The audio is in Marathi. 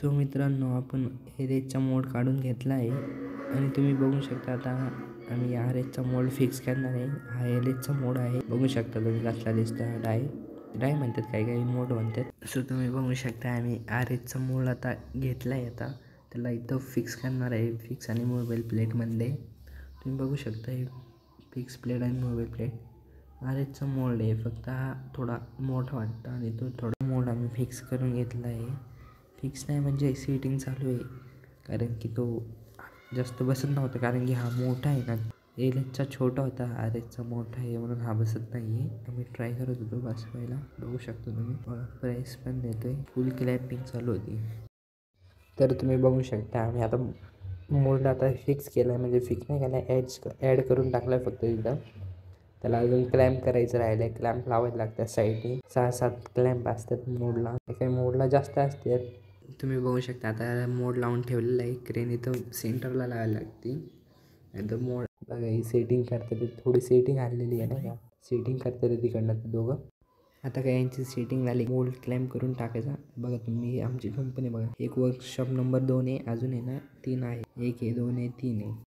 सो मित्रांनो, आपण एरेजचा मोड काढून घेतला आहे आणि तुम्ही बघू शकता आता आम्ही आरएचचा मोड फिक्स करणार आहे. हा एरेजचा मोड आहे, बघू शकता तुम्ही कसला दिसतो. हा डाय म्हणतात, काही मोड म्हणतात. सो तुम्ही बघू शकता आम्ही आरएचचा मोड आता घेतला आहे. आता त्याला इथं फिक्स करणार आहे, फिक्स आणि मोबाईल प्लेटमध्ये तुम्ही बघू शकता. हे फिक्स प्लेट आणि मोबाईल प्लेट आरएचचा मोड आहे. फक्त हा थोडा मोठा वाटतं आणि तो थोडा मोड आम्ही फिक्स करून घेतला आहे. फिक्स नाही म्हणजे सेटिंग चालू आहे, कारण की तो जास्त बसत नव्हता, कारण की हा मोठा आहे ना. एरेजचा छोटा होता, आरएचचा मोठा आहे म्हणून हा बसत नाही आहे. आम्ही ट्राय करत होतो बसवायला, बघू शकतो तुम्ही. प्राईस पण देतोय, फुल क्लॅपिंग चालू होती. तर तुम्ही बघू शकता आम्ही आता मोड आता फिक्स केला आहे, म्हणजे फिक्स नाही केला, ॲड करून टाकला आहे फक्त तिथं. त्याला अजून क्लॅम्प करायचं राहिलं आहे, क्लॅम्प लावायला लागतात साईडने. 6-7 क्लॅम्प असतात मोडला, काही मोडला जास्त असतात. तुम्ही बघू शकता आता मोड लावून ठेवलेला आहे. क्रेन इथं सेंटरला लावायला लागते. एकदम मोड बघा, ही सेटिंग करतात, थोडी सेटिंग आलेली आहे नाही का, सेटिंग करतात तिकडनं ते दोघं. आता काय यांची सेटिंग झाली, मोल्ड क्लॅम्प करून टाकायचा. बघा तुम्ही, आमची कंपनी बघा, एक वर्कशॉप नंबर 2 आहे, अजून आहे ना 3 आहे. 1 आहे, 2 आहे, 3 आहे.